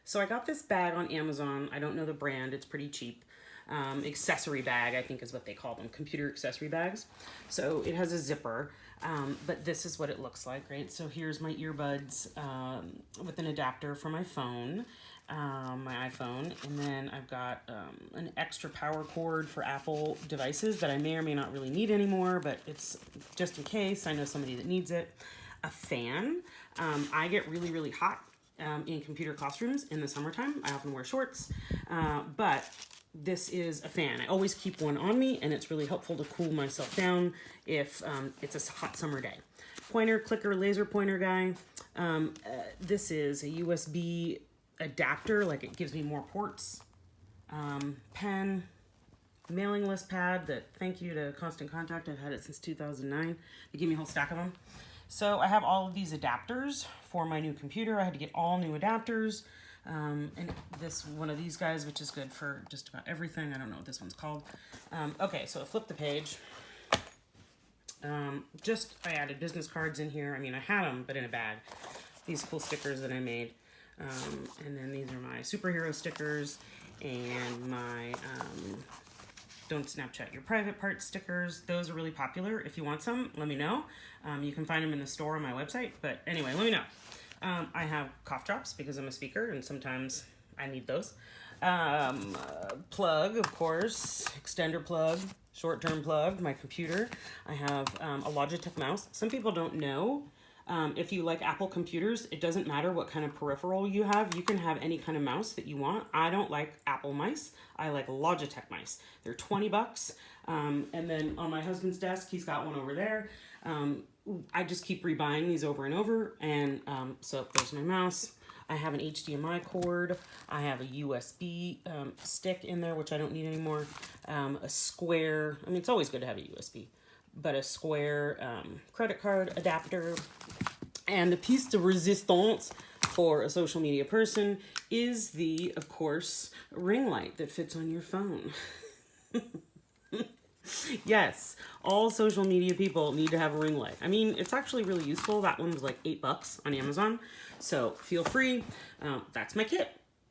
So I got this bag on Amazon. I don't know the brand. It's pretty cheap. Accessory bag, I think is what they call them, computer accessory bags. So it has a zipper, but this is what it looks like, right? So here's my earbuds with an adapter for my phone, my iPhone, and then I've got an extra power cord for Apple devices that I may or may not really need anymore, but it's just in case. I know somebody that needs it. A fan. I get really, really hot in computer classrooms in the summertime. I often wear shorts, but this is a fan. I always keep one on me, and it's really helpful to cool myself down if it's a hot summer day. Pointer, clicker, laser pointer guy. This is a USB adapter, like it gives me more ports. Pen, mailing list pad that, thank you to Constant Contact, I've had it since 2009. They gave me a whole stack of them. So I have all of these adapters for my new computer. I had to get all new adapters. And this one of these guys, which is good for just about everything. I don't know what this one's called. Okay, so I flipped the page. I added business cards in here. I mean, I had them, but in a bag. These cool stickers that I made. And then these are my superhero stickers and my don't Snapchat your private parts stickers. Those are really popular. If you want some, let me know. You can find them in the store on my website. But anyway, let me know. I have cough drops because I'm a speaker and sometimes I need those. Plug, of course, extender plug, short-term plug, my computer. I have a Logitech mouse. Some people don't know. If you like Apple computers, it doesn't matter what kind of peripheral you have. You can have any kind of mouse that you want. I don't like Apple mice. I like Logitech mice. They're 20 bucks. And then on my husband's desk, he's got one over there. I just keep rebuying these over and over. And so there's my mouse. I have an HDMI cord. I have a USB stick in there, which I don't need anymore. A square, I mean, it's always good to have a USB, but a square credit card adapter. And the piece de resistance for a social media person is the, of course, ring light that fits on your phone. Yes, all social media people need to have a ring light. I mean, it's actually really useful. That one was like $8 on Amazon. So feel free. That's my kit.